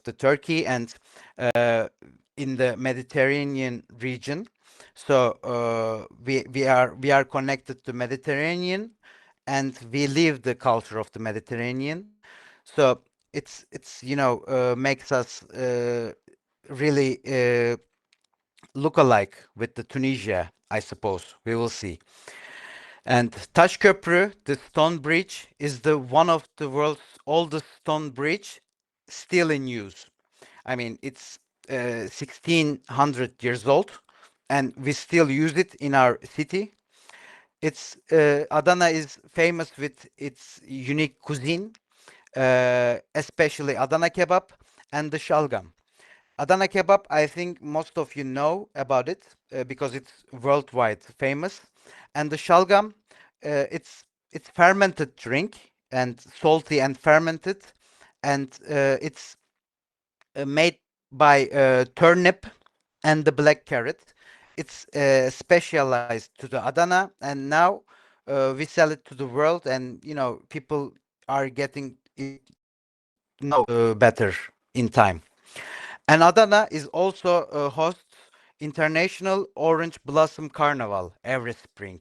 the Turkey and in the Mediterranean region. So we are connected to Mediterranean, and we live the culture of the Mediterranean. So it's makes us really look alike with the Tunisia, I suppose. We will see. And Taş Köprü, the stone bridge, is the one of the world's oldest stone bridge still in use. I mean, it's 1600 years old, and we still use it in our city. It's Adana is famous with its unique cuisine, especially Adana kebab and the shalgam. Adana kebab, I think most of you know about it because it's worldwide famous. And the shalgam, it's fermented drink and salty and fermented, and it's made by turnip and the black carrot. It's specialized to the Adana, and now we sell it to the world, and people are getting it know better in time. And Adana is also hosts International Orange Blossom Carnival every spring.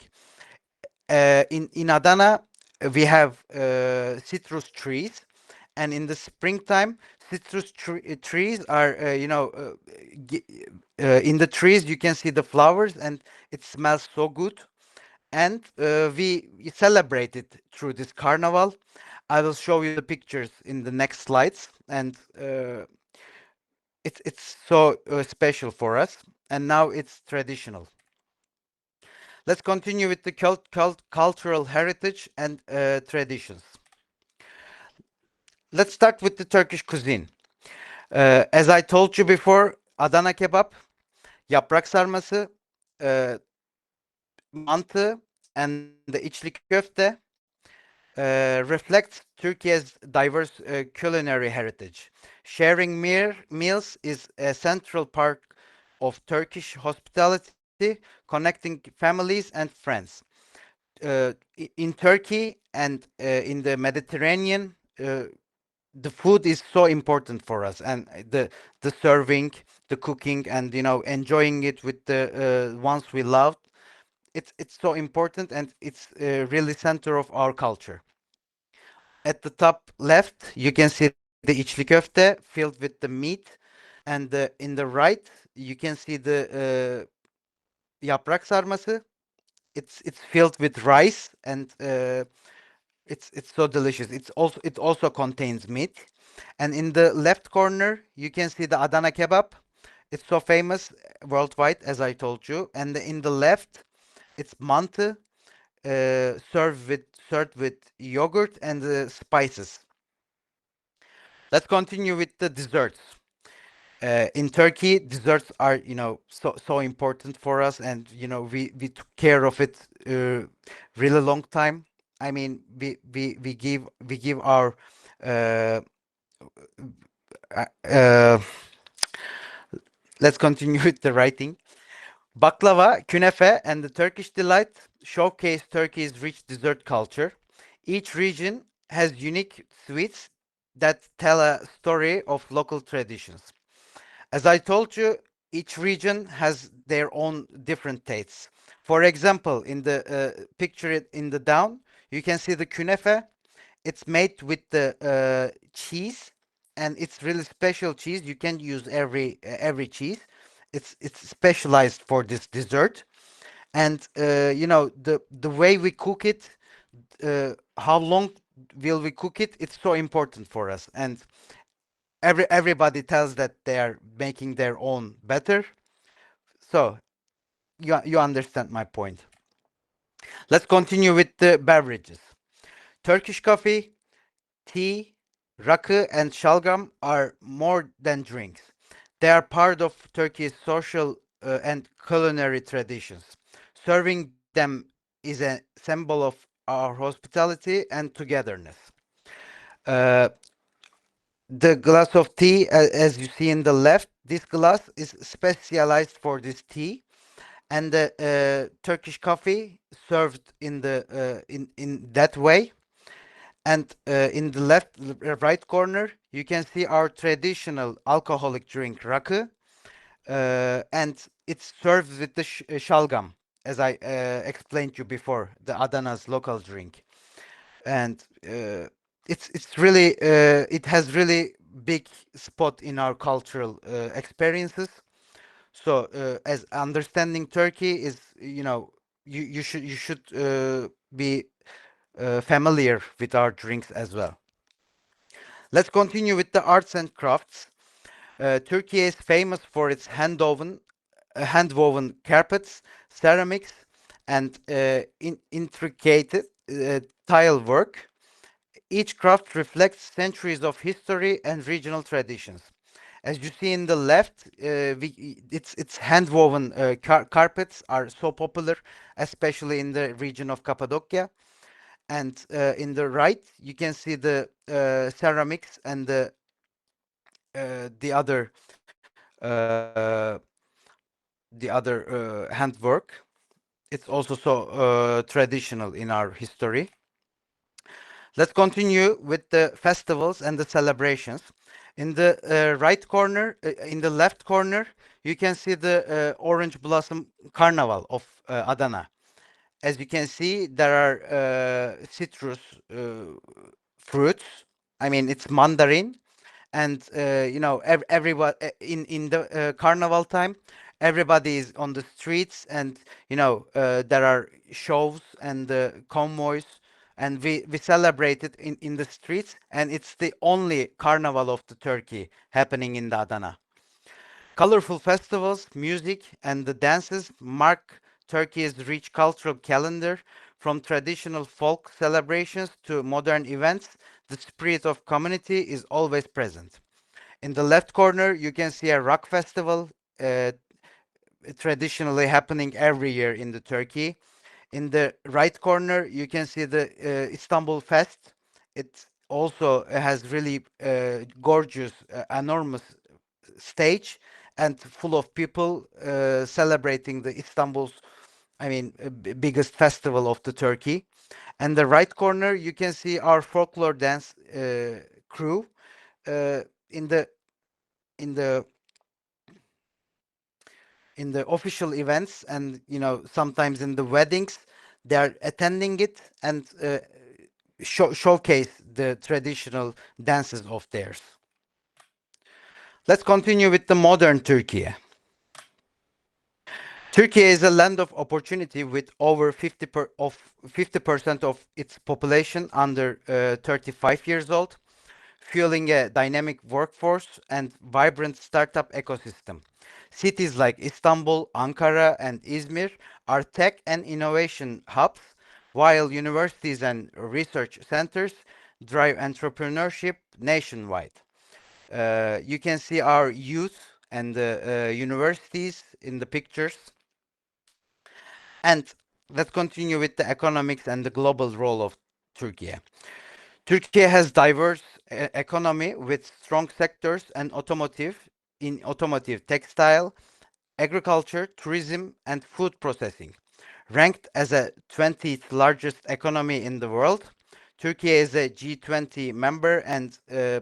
In Adana, we have citrus trees, and in the springtime, trees are g- in the trees you can see the flowers, and it smells so good. And we celebrate it through this carnival. I will show you the pictures in the next slides, and it's so special for us, and now it's traditional. Let's continue with the cultural heritage and traditions. Let's start with the Turkish cuisine. As I told you before, Adana kebab, yaprak sarması, uh, mantı, and the içli köfte reflects Turkey's diverse culinary heritage. Sharing meals is a central part of Turkish hospitality, connecting families and friends. In Turkey and in the Mediterranean, the food is so important for us, and the serving, the cooking, and enjoying it with the ones we love. It's so important, and it's really center of our culture. At the top left, you can see the içli köfte filled with the meat, and in the right, you can see the yaprak sarması. It's filled with rice, and it's so delicious. It also contains meat. And in the left corner, you can see the Adana kebab. It's so famous worldwide, as I told you. And in the left, it's mantı, served with yogurt and spices. Let's continue with the desserts. In Turkey, desserts are so important for us, and we took care of it really long time. I mean, we give our uh, uh, let's continue with the writing. Baklava, künefe, and the Turkish delight showcase Turkey's rich dessert culture. Each region has unique sweets that tell a story of local traditions. As I told you, each region has their own different tastes. For example, in the picture in the down, you can see the künefe. It's made with the cheese, and it's really special cheese. You can use every cheese. It's specialized for this dessert, and the way we cook it, how long will we cook it? It's so important for us, and everybody tells that they are making their own better. So you understand my point. Let's continue with the beverages. Turkish coffee, tea, rakı, and shalgam are more than drinks. They are part of Turkey's social and culinary traditions. Serving them is a symbol of our hospitality and togetherness. Uh, the glass of tea, as you see in the left, this glass is specialized for this tea, and the Turkish coffee served in that way. And in the right corner, you can see our traditional alcoholic drink, rakı, and it's served with the shalgam, as I explained you before, the Adana's local drink. And it's really it has really big spot in our cultural experiences. So as understanding Turkey is, you should be familiar with our drinks as well. Let's continue with the arts and crafts. Turkey is famous for its hand-woven carpets, ceramics, and intricate tile work. Each craft reflects centuries of history and regional traditions. As you see in the left, it's hand-woven carpets are so popular, especially in the region of Cappadocia. And in the right, you can see the ceramics and the other handwork. It's also so traditional in our history. Let's continue with the festivals and the celebrations. In the in the left corner, you can see the orange blossom carnival of Adana. As you can see, there are citrus fruits. I mean, it's mandarin, and everyone in the carnival time, everybody is on the streets, and there are shows and convoys, and we celebrate it in the streets, and it's the only carnival of the Turkey happening in the Adana. Colorful festivals, music, and the dances mark Turkey's rich cultural calendar. From traditional folk celebrations to modern events, the spirit of community is always present. In the left corner, you can see a rock festival uh, traditionally happening every year in the Turkey. In the right corner, you can see the Istanbul Fest. It also has really gorgeous, enormous stage and full of people celebrating the Istanbul's, I mean, biggest festival of the Turkey. And the right corner, you can see our folklore dance crew uh, in the in the in the official events, and sometimes in the weddings they are attending it, and showcase the traditional dances of theirs. Let's continue with the modern Turkey. Turkey is a land of opportunity with over 50% of its population under 35 years old, fueling a dynamic workforce and vibrant startup ecosystem. Cities like Istanbul, Ankara, and Izmir are tech and innovation hubs, while universities and research centers drive entrepreneurship nationwide. You can see our youth and the universities in the pictures. And let's continue with the economics and the global role of Turkey. Turkey has diverse economy with strong sectors and automotive, textile, agriculture, tourism, and food processing. Ranked as a 20th largest economy in the world, Turkey is a G20 member and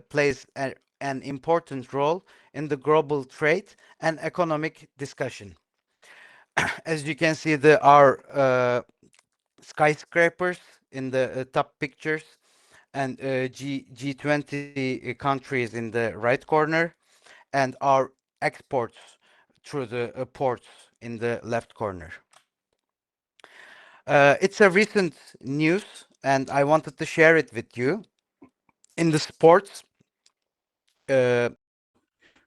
plays an important role in the global trade and economic discussion. As you can see, our skyscrapers in the top pictures, and G20 countries in the right corner, and our exports through the ports in the left corner. It's a recent news, and I wanted to share it with you. In the sports, uh,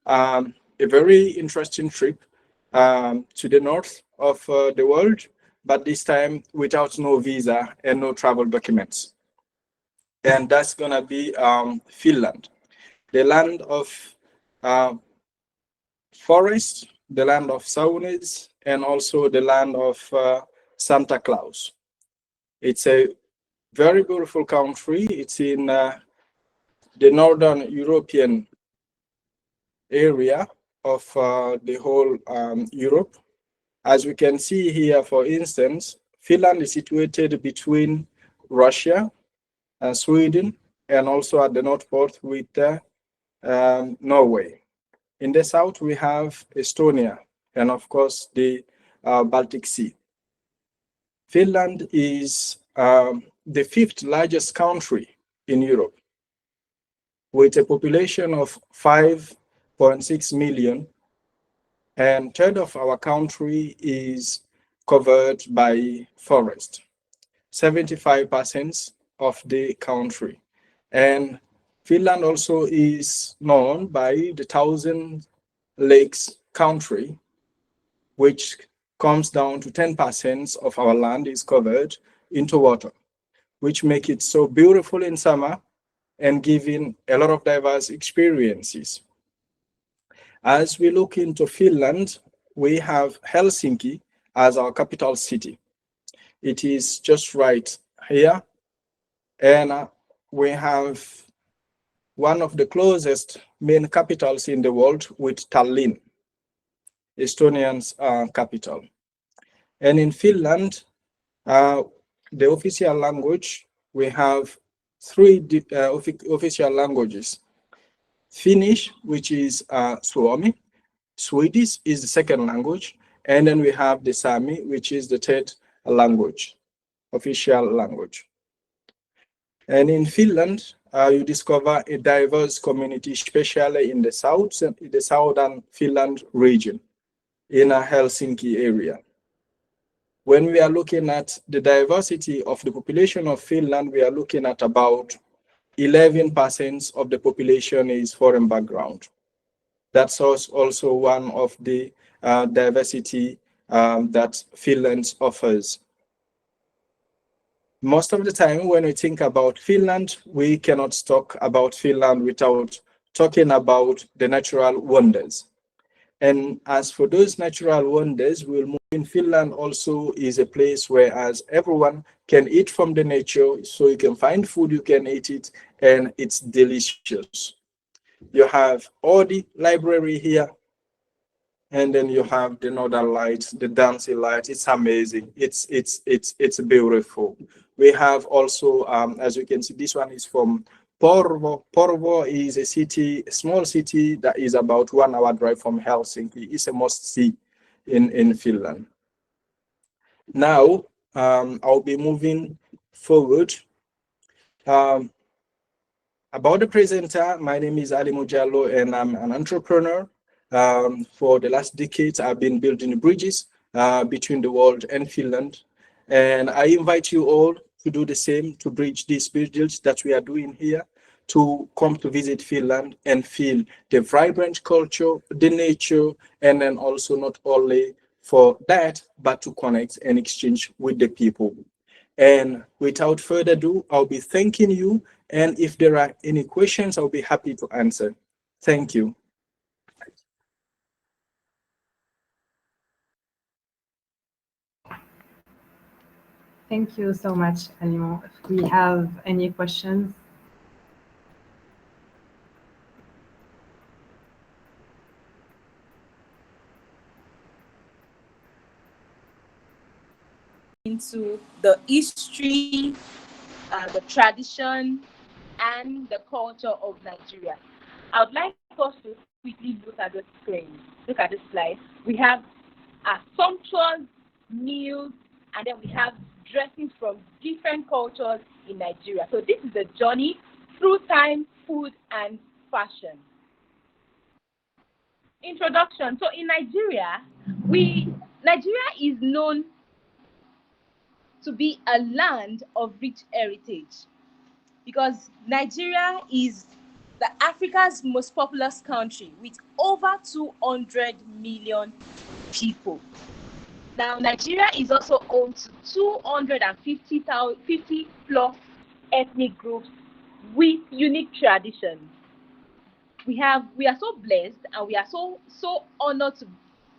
a very interesting trip to the north of the world, but this time without no visa and no travel documents. And that's going to be Finland, the land of uh, forests, the land of saunas, and also the land of Santa Claus. It's a very beautiful country. It's in the northern European area of the whole Europe. As we can see here, for instance, Finland is situated between Russia Sweden, and also at the north pole with Norway. In the south, we have Estonia, and of course, the Baltic Sea. Finland is the fifth largest country in Europe, with a population of 5.6 million, and third of our country is covered by forest, 75% of the country. And Finland also is known by the Thousand Lakes country, which comes down to 10% of our land is covered into water, which make it so beautiful in summer and giving a lot of diverse experiences. As we look into Finland, we have Helsinki as our capital city. It is just right here, and we have one of the closest main capitals in the world with Tallinn, Estonia's capital. And in Finland, the official language, we have three official languages. Finnish, which is Suomi. Swedish is the second language. And then we have the Sami, which is the third language, official language. And in Finland, you discover a diverse community, especially in the south, in the southern Finland region, in a Helsinki area. When we are looking at the diversity of the population of Finland, we are looking at about 11% of the population is foreign background. That's also one of the diversity that Finland offers. Most of the time when we think about Finland, we cannot talk about Finland without talking about the natural wonders. And as for those natural wonders, we'll move in Finland also is a place where as everyone can eat from the nature, so you can find food, you can eat it, and it's delicious. You have all the library here, and then you have the northern lights, the dancing lights. It's amazing. It's beautiful. We have also, as you can see, this one is from Porvoo. Porvoo is a city, a small city that is about 1 hour drive from Helsinki. It's a must see in Finland. Now, I'll be moving forward. About the presenter, my name is Ali Mujallo, and I'm an entrepreneur. For the last decades, I've been building bridges between the world and Finland. And I invite you all to do the same, to bridge these bridges that we are doing here, to come to visit Finland and feel the vibrant culture, the nature, and then also not only for that, but to connect and exchange with the people. And without further ado, I'll be thanking you. And if there are any questions, I'll be happy to answer. Thank you. Thank you so much, Alimo. If we have any questions. Into the history, the tradition, and the culture of Nigeria. I would like us to quickly look at the screen. Look at this slide. We have sumptuous meals, and then we have dressings from different cultures in Nigeria. So this is a journey through time, food, and fashion. Introduction. So in Nigeria, Nigeria is known to be a land of rich heritage because Nigeria is the Africa's most populous country with over 200 million people. Now, Nigeria is also home to 250 plus ethnic groups with unique traditions. We are so blessed and we are so honored to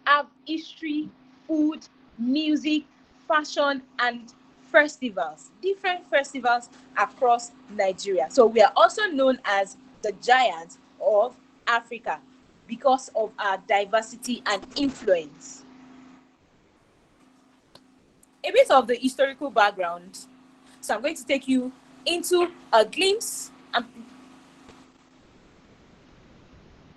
have history, food, music, fashion, and festivals, different festivals across Nigeria. So we are also known as the giants of Africa because of our diversity and influence. A bit of the historical background. So I'm going to take you into a glimpse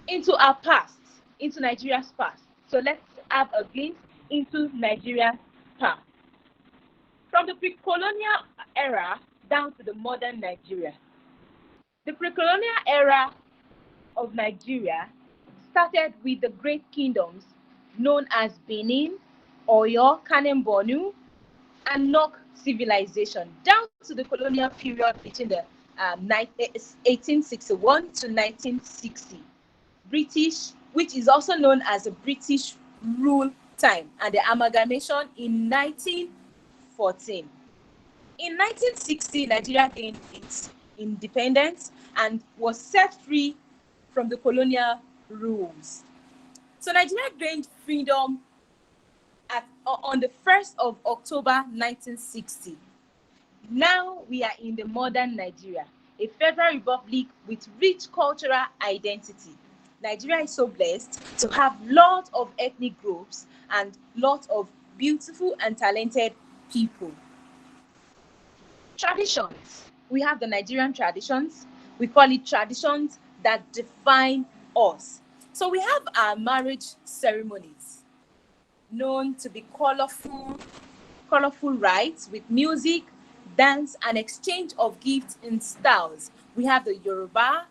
into our past, into Nigeria's past. So let's have a glimpse into Nigeria's past. From the pre-colonial era down to the modern Nigeria. The pre-colonial era of Nigeria started with the great kingdoms known as Benin, Oyo, Kanem Bornu, and Nok civilization, down to the colonial period between the 1861 to 1960. British, which is also known as the British rule time, and the amalgamation in 1914. In 1960, Nigeria gained its independence and was set free from the colonial rules. So Nigeria gained freedom on the 1st of October 1960. Now we are in the modern Nigeria, a federal republic with rich cultural identity. Nigeria is so blessed to have lots of ethnic groups and lots of beautiful and talented people. Traditions. We have the Nigerian traditions. We call it traditions that define us. So we have our marriage ceremonies, known to be colorful rites with music, dance, and exchange of gifts in styles. We have the Yoruba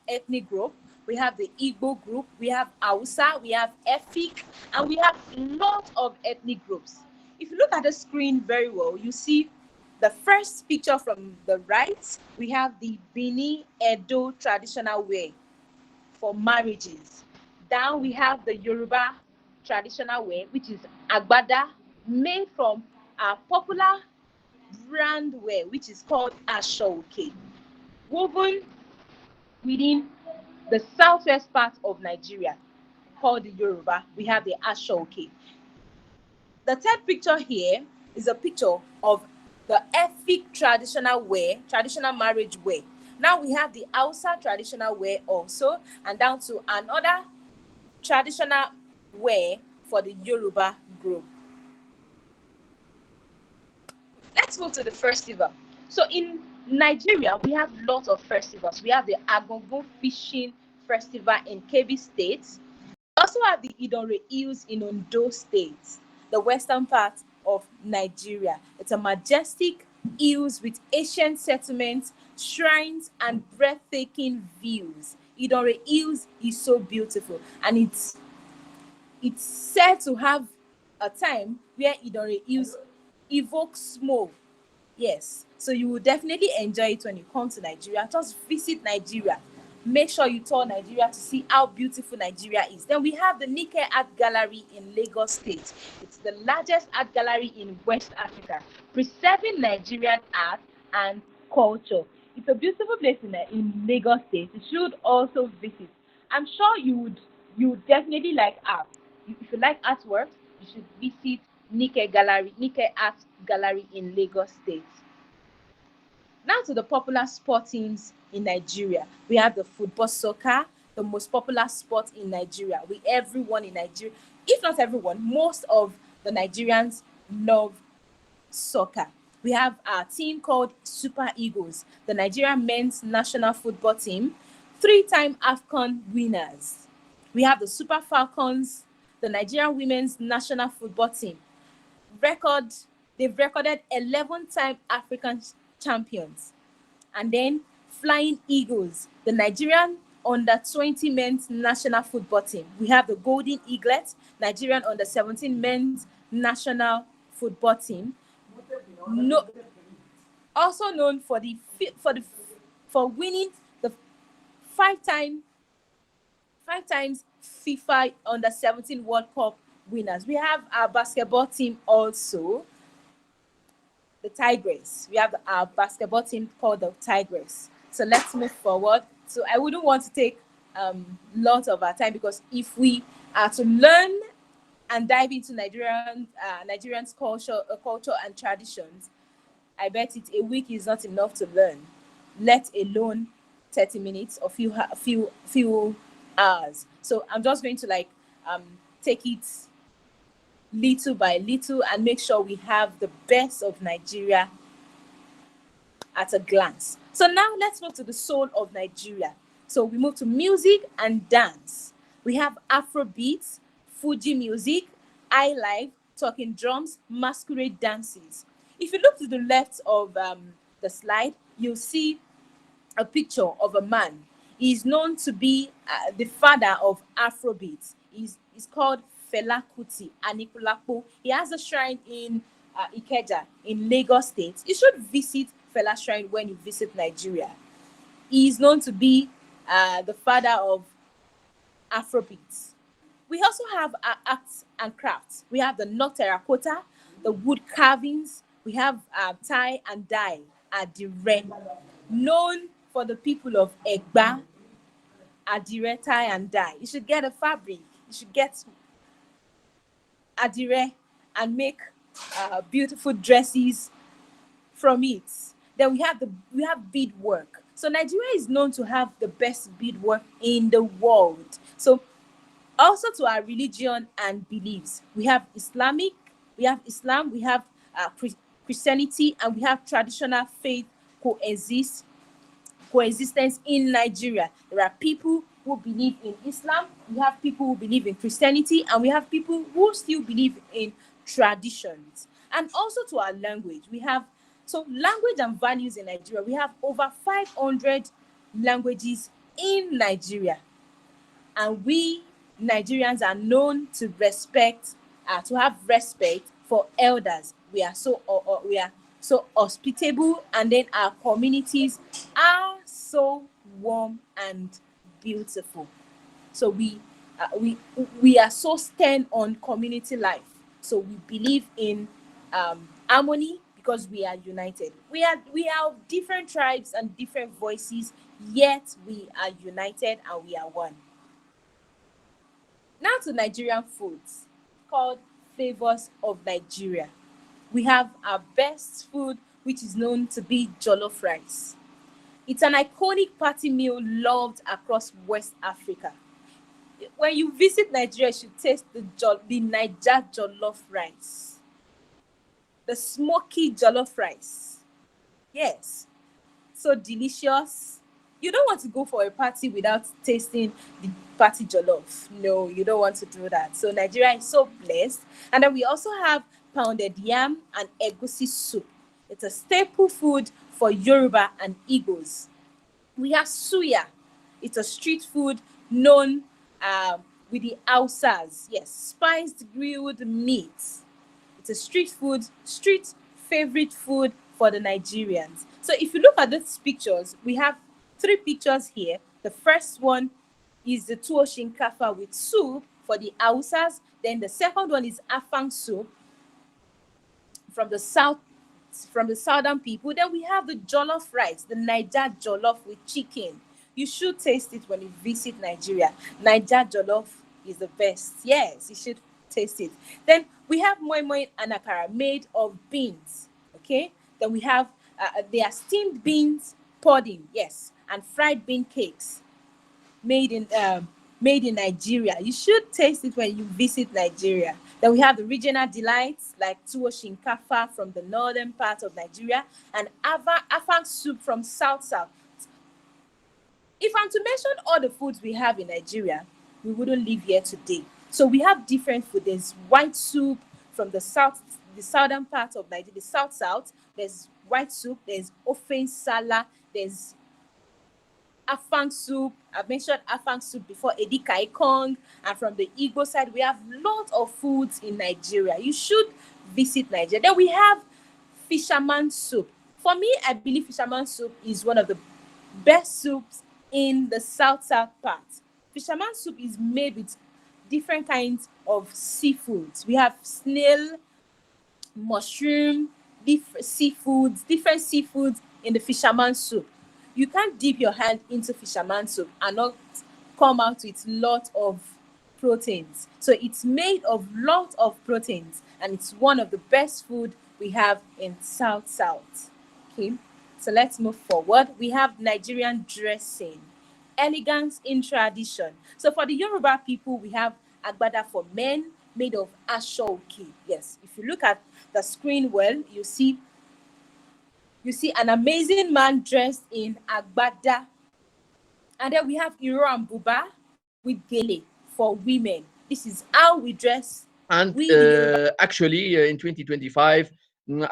ethnic group. We have the Igbo group. We have Hausa. We have Efik, and we have lots of ethnic groups. If you look at the screen very well, you see the first picture from the right. We have the Bini Edo traditional wear for marriages. Down we have the Yoruba traditional wear, which is Agbada, made from a popular brand wear, which is called Ashoke, woven within the southwest part of Nigeria, called the Yoruba. We have the Ashoke. The third picture here is a picture of the Efik traditional wear, traditional marriage wear. Now we have the Hausa traditional wear also, and down to another traditional wear for the Yoruba group. Let's move to the festival. So in Nigeria, we have lots of festivals. We have the Agogo Fishing Festival in Kebbi State. We also have the Idore Hills in Ondo State, the western part of Nigeria. It's a majestic hills with ancient settlements, shrines, and breathtaking views. Idore Hills is so beautiful, and it's said to have a time where Idore Hills evokes smoke. Yes, so you will definitely enjoy it when you come to Nigeria. Just visit Nigeria. Make sure you tour Nigeria to see how beautiful Nigeria is. Then we have the Nike Art Gallery in Lagos State. It's the largest art gallery in West Africa, preserving Nigerian art and culture. It's a beautiful place in Lagos State. You should also visit. I'm sure you would definitely like art. If you like artwork, you should visit Nike Art Gallery in Lagos State. Now to the popular sport teams in Nigeria. We have the football, soccer, the most popular sport in Nigeria. Everyone in Nigeria, if not everyone, most of the Nigerians love soccer. We have our team called Super Eagles, the Nigerian men's national football team, 3-time AFCON winners. We have the Super Falcons, the Nigerian women's national football team. They've recorded 11-time African champions. And then Flying Eagles, the Nigerian under-20 men's national football team. We have the Golden Eaglets, Nigerian under-17 men's national football team. Also known for winning the five times FIFA under-17 World Cup winners. We have our basketball team also, the Tigers. We have our basketball team called the Tigers. So let's move forward. So I wouldn't want to take lots of our time, because if we are to learn and dive into Nigerians' culture and traditions, I bet a week is not enough to learn, let alone 30 minutes or few hours. So I'm just going to take it little by little and make sure we have the best of Nigeria at a glance. So now let's move to the soul of Nigeria. So we move to music and dance. We have Afrobeats, Fuji music, highlife, talking drums, masquerade dances. If you look to the left of the slide, you'll see a picture of a man. He's known to be the father of Afrobeat. He's called Fela Kuti Anikulapo. He has a shrine in Ikeja in Lagos State. You should visit Fela Shrine when you visit Nigeria. He is known to be the father of Afrobeat. We also have arts and crafts. We have the knot terracotta, the wood carvings. We have tie and dye, adire, known for the people of Egba, adire, tie and dye. You should get a fabric. You should get adire and make beautiful dresses from it. Then we have beadwork. So Nigeria is known to have the best beadwork in the world. So also to our religion and beliefs, we have Islam, we have Christianity, and we have traditional faith coexistence in Nigeria. There are people who believe in Islam, we have people who believe in Christianity, and we have people who still believe in traditions. And also to our language, we have language and values in Nigeria. We have over 500 languages in Nigeria, and we Nigerians are known to have respect for elders. We are so hospitable, and then our communities are so warm and beautiful. So we are so stern on community life. So we believe in harmony because we are united. We are different tribes and different voices, yet we are united and we are one. Now to Nigerian foods called flavors of Nigeria. We have our best food, which is known to be jollof rice. It's an iconic party meal loved across West Africa. When you visit Nigeria, you should taste the Niger jollof rice. The smoky jollof rice. Yes, so delicious. You don't want to go for a party without tasting the party jollof. No, you don't want to do that. So Nigeria is so blessed. And then we also have pounded yam and egusi soup. It's a staple food for Yoruba and Igbos. We have suya. It's a street food known with the Hausas. Yes, spiced grilled meat. It's a street favorite food for the Nigerians. So if you look at these pictures, we have 3 pictures here. The first one is the tuwo shinkafa with soup for the Hausas. Then the second one is afang soup from the southern people. Then we have the jollof rice, the Niger jollof with chicken. You should taste it when you visit Nigeria. Niger jollof is the best. Yes, you should taste it. Then we have moi moi and akara made of beans. Okay. Then we have they are steamed beans pudding. Yes, and fried bean cakes made in Nigeria. You should taste it when you visit Nigeria. Then we have the regional delights like tuwo shinkafa from the northern part of Nigeria and afang soup from south. If I'm to mention all the foods we have in Nigeria, we wouldn't live here today. So we have different food. There's white soup from the southern part of Nigeria, the south. There's white soup. There's ofe nsala. There's afang soup. I've mentioned afang soup before, edika ikong. And from the Igbo side, we have lots of foods in Nigeria. You should visit Nigeria. Then we have fisherman soup. For me, I believe fisherman soup is one of the best soups in the south part. Fisherman soup is made with different kinds of seafoods. We have snail, mushroom, different seafoods in the fisherman soup. You can't dip your hand into fisherman soup and not come out with lot of proteins. So it's made of lot of proteins, and it's one of the best food we have in south. Okay, so let's move forward. We have Nigerian dressing, elegance in tradition. So for the Yoruba people, we have agbada for men made of ashoke. Yes, if you look at the screen well, you see you see an amazing man dressed in agbada. And then we have Iro and Buba with gele for women. This is how we dress. And We the Yoruba. actually, in 2025,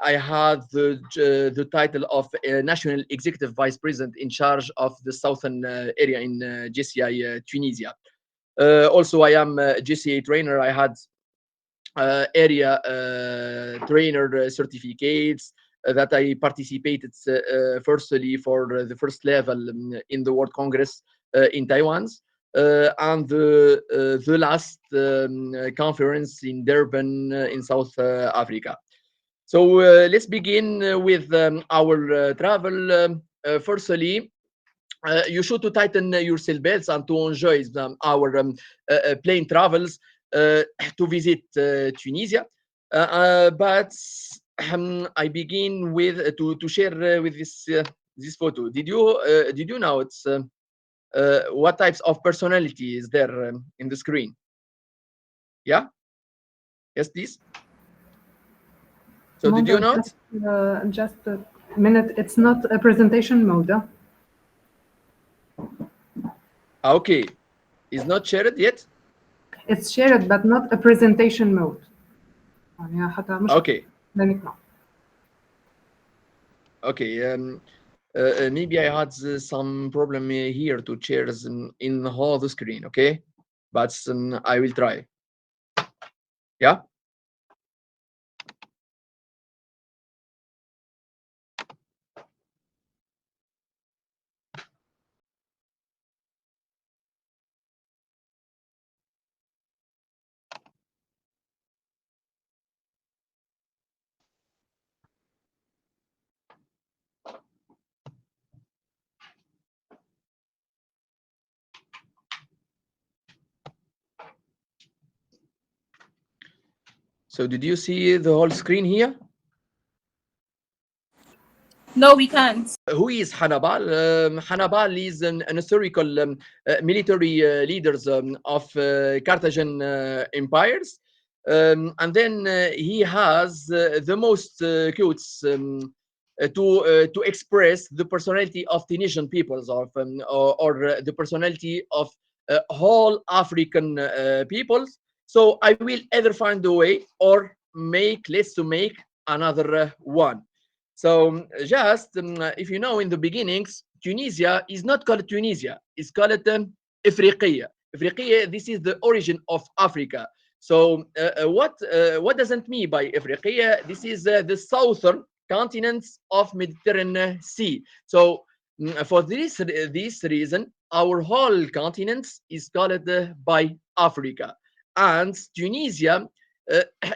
I had the title of National Executive Vice President in charge of the southern area in JCI Tunisia. Also, I am a JCI trainer. I had area trainer certificates that I participated firstly for the first level in the World Congress in Taiwan, and the last conference in Durban in South Africa. So let's begin with our travel. Firstly, you should to tighten your seatbelts and to enjoy our plane travels to visit Tunisia. But I begin with to share with this photo. Did you know it's what types of personality is there in the screen? Yeah. Yes, please. So did you know it? Just a minute. It's not a presentation mode. Huh? Okay, it's not shared yet. It's shared, but not a presentation mode. Okay. No. Okay. Maybe I had some problem here to share in the whole the screen. Okay, but I will try. Yeah. So did you see the whole screen here? No, we can't. Who is Hannibal? Hannibal is an historical military leaders of Carthaginian empires, and then he has the most quotes to express the personality of Tunisian peoples or the personality of whole African peoples. So I will either find a way or let's to make another one. So just if you know, in the beginnings, Tunisia is not called Tunisia. It's called Ifriqiya. Ifriqiya, this is the origin of Africa. So what does it mean by Ifriqiya? This is the southern continents of Mediterranean Sea. So for this reason, our whole continent is called by Africa. And Tunisia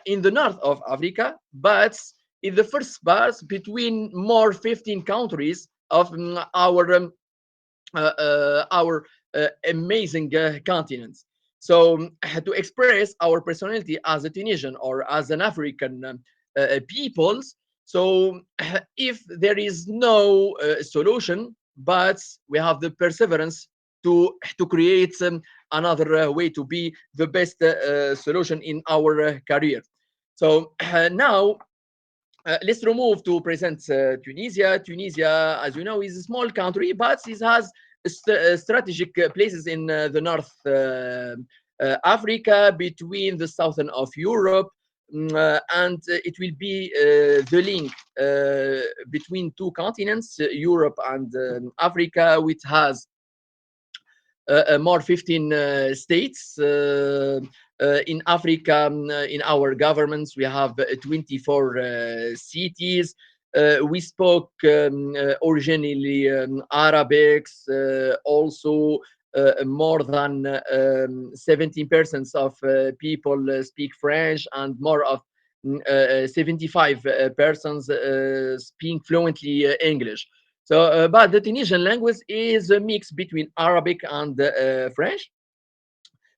in the north of Africa, but in the first part between more 15 countries of our amazing continents. So to express our personality as a Tunisian or as an African peoples. So if there is no solution, but we have the perseverance to create another way to be the best solution in our career. So now let's remove to present Tunisia. Tunisia, as you know, is a small country, but it has strategic places in the North Africa, between the southern of Europe, and it will be the link between two continents, Europe and Africa, which has more 15 states. In Africa, in our governments, we have 24 cities. We spoke originally Arabics, also more than 17% of people speak French, and more of 75% speak fluently English. So, but the Tunisian language is a mix between Arabic and French.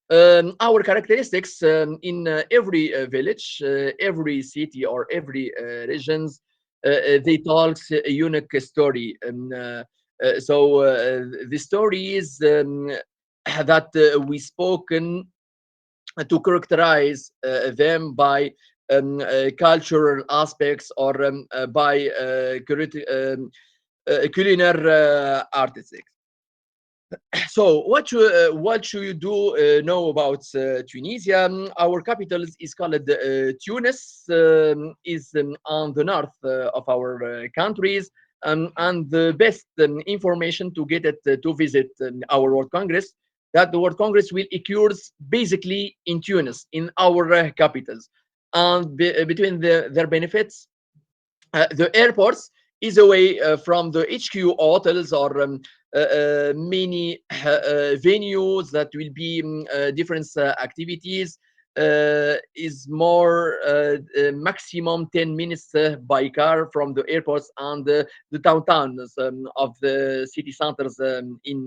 Our characteristics in every village, every city, or every regions, they tell a unique story. So the story is that we spoken to characterize them by cultural aspects or by culinary artists. So what should you do know about Tunisia? Our capital is called Tunis, is on the north of our countries, and the best information to get it to visit our World Congress, that the World Congress will occur basically in Tunis, in our capitals. And between their benefits, the airports is away from the HQ hotels or many venues that will be different activities. Is more maximum 10 minutes by car from the airports and the downtowns of the city centers in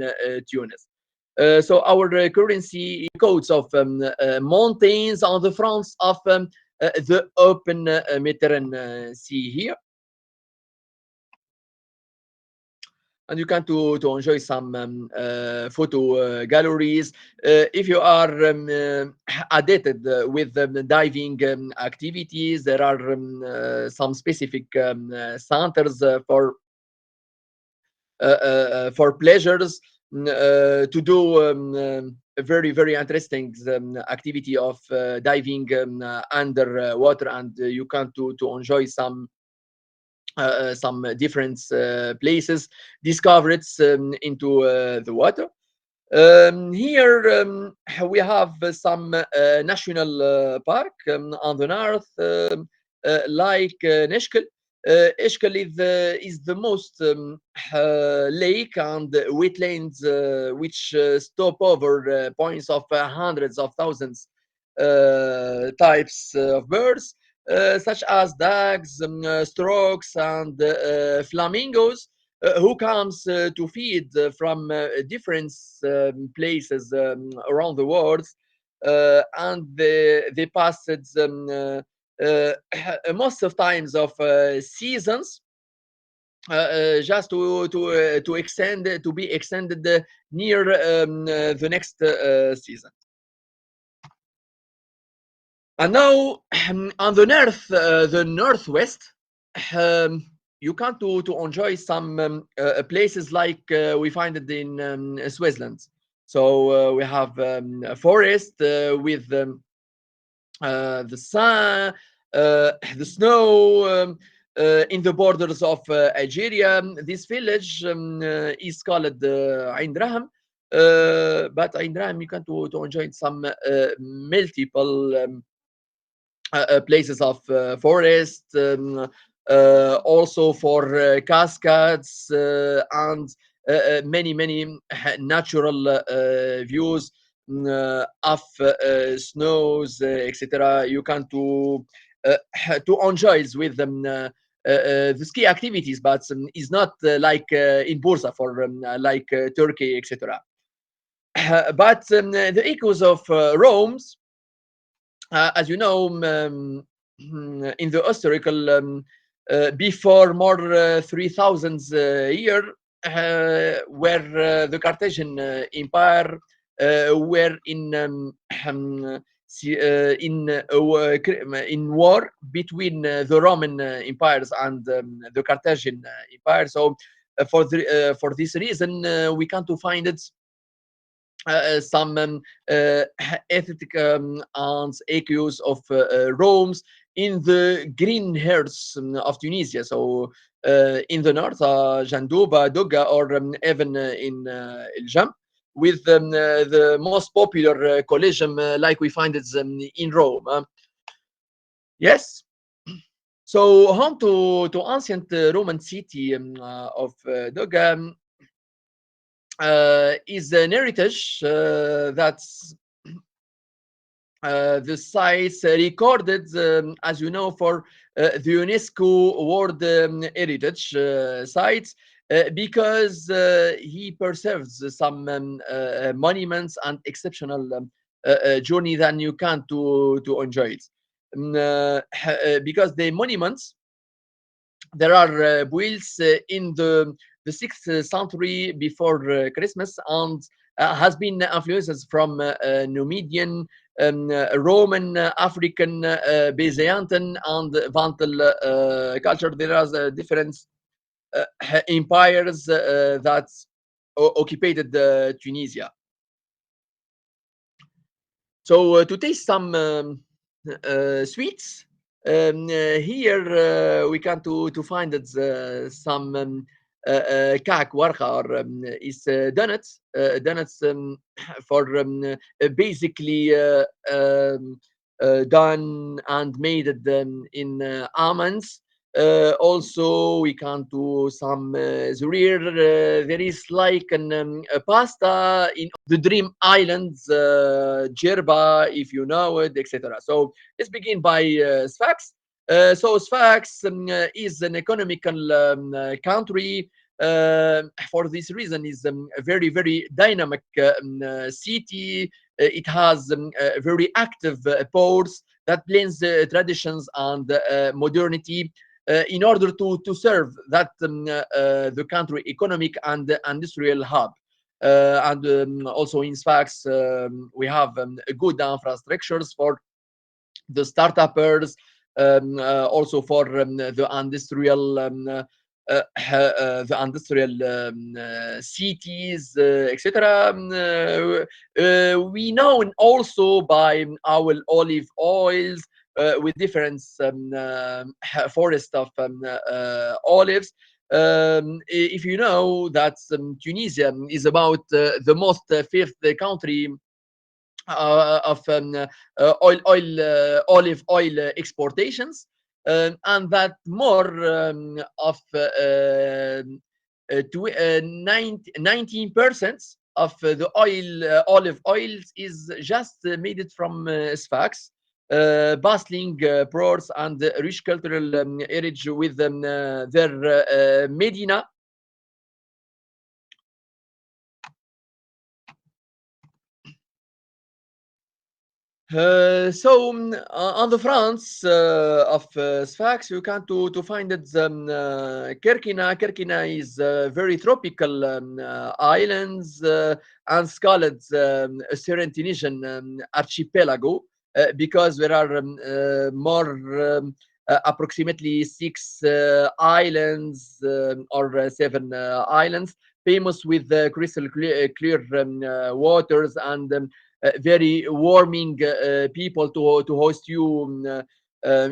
Tunis. So our currency codes of mountains on the fronts of the open Mediterranean Sea here. And you can to enjoy some photo galleries. If you are addicted with diving activities, there are some specific centers for pleasures to do a very interesting activity of diving underwater, and you can to enjoy some different places discovered into the water. Here we have some national park on the north, like Neshkel. Eshkel is the most lake and wetlands which stop over points of hundreds of thousands types of birds, such as ducks, storks, and flamingos, who comes to feed from different places around the world, and they passed most of times of seasons just to extend to be extended near the next season. And now on the northwest, you can to enjoy some places like we find it in Switzerland. So we have a forest with the sun, the snow. In the borders of Algeria, this village is called Ain Draham. But Ain Draham, you can to enjoy some multiple places of forest, also for cascades and many natural views of snows, etc. You can to enjoy with the ski activities, but is not like in Bursa for like Turkey, etc. But the echoes of Rome's, as you know, in the historical before more 3,000 year, where the Carthaginian Empire were in war between the Roman empires and the Carthaginian Empire. So for this reason, we come to find it some ethnic and echoes of Rome's in the green herds of Tunisia. So in the north, Jandouba, Douga, or even in El Jam, with the most popular collegium like we find it in Rome. Yes. So home to ancient Roman city of Douga is an heritage that's the sites recorded, as you know, for the UNESCO World Heritage Sites, because he preserves some monuments and exceptional journey that you can to enjoy it. Because the monuments, there are built in the 6th century before Christmas, and has been influences from Numidian, Roman, African, Byzantine, and Vandal culture. There are different empires that occupied Tunisia. So to taste some sweets, here we can to find that some kak warqa, or is donuts. Donuts for basically done and made in almonds. Also, we can do some zurir. There is like a pasta in the Dream Islands, Jerba, if you know it, etc. So let's begin by Sfax. So Sfax is an economical country. For this reason, is a very dynamic city. It has very active ports that blends traditions and modernity in order to serve that the country economic and industrial hub. And also in Sfax, we have good infrastructures for the startuppers, also for the industrial cities, etc. We know also by our olive oils with different forest of olives. If you know that Tunisia is about the most fifth country of olive oil exportations, and that more of 19% of the olive oils is just made it from Sfax, bustling ports and rich cultural heritage with their Medina. So on the fronts of Sfax, you can to find it Kirkina. Kirkina is very tropical islands and scaled Serentinian archipelago, because there are more approximately 6 islands or 7 islands, famous with crystal clear waters and very warming people to host you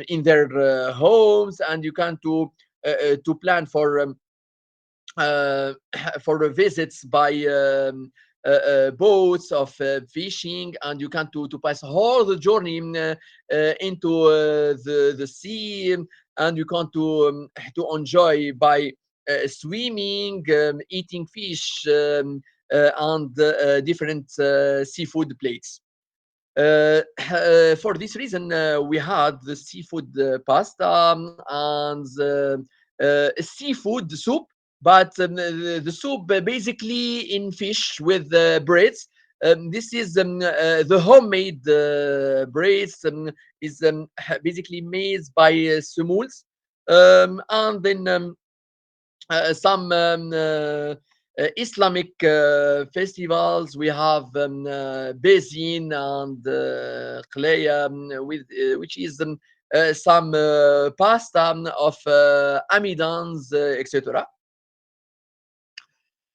in their homes, and you can to plan uh, for visits by boats of fishing, and you can to pass all the journey into the sea, and you can to enjoy by swimming, eating fish, and different seafood plates. For this reason, we had the seafood pasta and seafood soup, but the soup basically in fish with breads. This is the homemade breads, is basically made by semouls, and then some Islamic festivals. We have Bezin and Kleya, with which is some pasta of amidans, etc.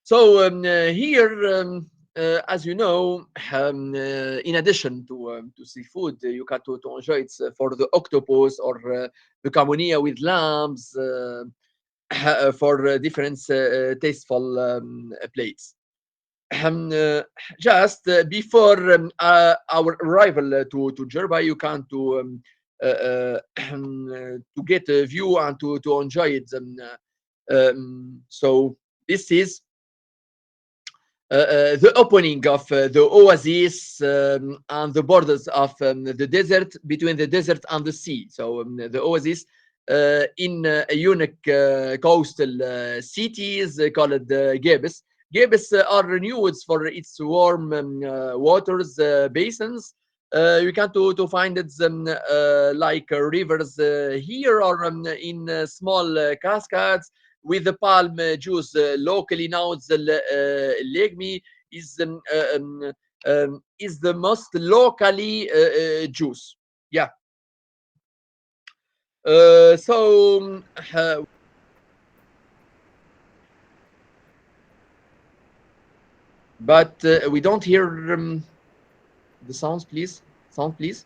So here, as you know, in addition to seafood, you can to enjoy it for the octopus or the camonia with lambs. For different tasteful plates. Just before our arrival to Jerba, you can to get a view and to enjoy it. So this is the opening of the oasis and the borders of the desert, between the desert and the sea. So the oasis in a unique coastal cities called Gebes. Gebes are renewed for its warm waters basins. You can to find it like rivers here, or in small cascades with the palm juice, locally known as legmi. is the most locally Jews. Yeah. So but we don't hear the sounds, please. Sound, please.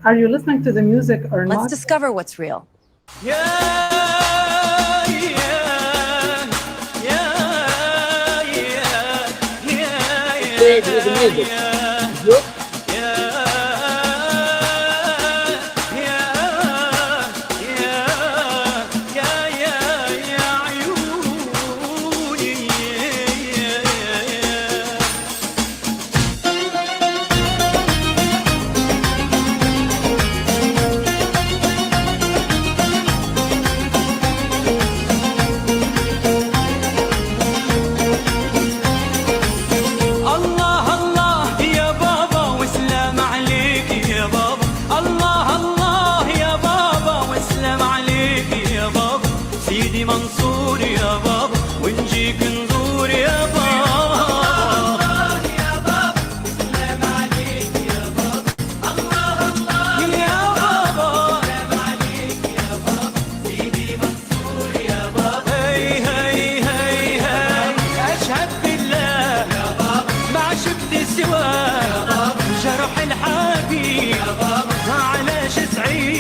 Are you listening to the music or not? Let's discover what's real. Play with the music. Good. سيدي منصور يا بابا ونجيك نزور يا بابا الله يا بابا سلام عليك يا بابا الله الله يا بابا سلام عليك يا بابا سيدي منصور يا بابا هي هي هي هي أشهد بالله يا بابا ما شفت سواه يا بابا جرح الحبيب يا بابا علاش سعيد.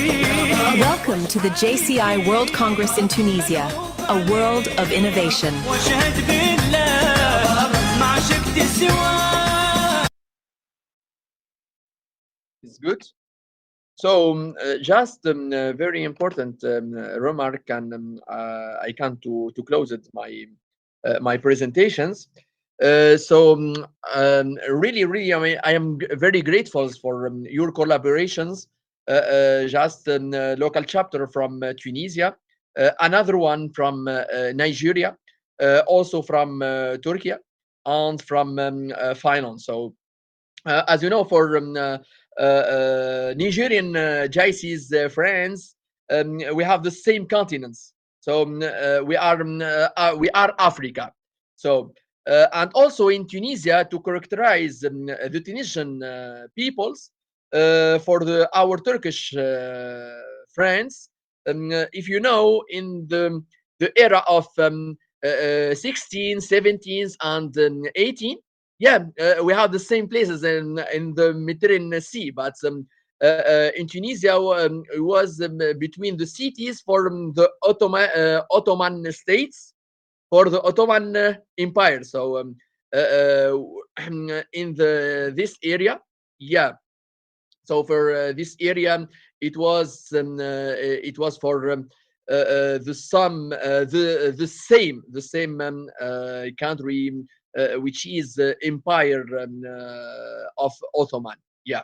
Welcome to the JCI World Congress in Tunisia, a world of innovation. It's good. So just a very important remark, and I can to close it my presentations. Really, I am very grateful for your collaborations. Just local chapter from Tunisia, another one from Nigeria, also from Turkey, and from Finland. So as you know, for Nigerian JC's friends, we have the same continents. So we are Africa. So and also in Tunisia, to characterize the Tunisian peoples, for our Turkish friends, if you know, in the era of 16, 17, and 18, yeah, we have the same places in the Mediterranean Sea, but in Tunisia it was between the cities for the Ottoman states, for the Ottoman Empire. So in this area, yeah. So for this area, it was for the same country, which is Empire of Ottoman. Yeah.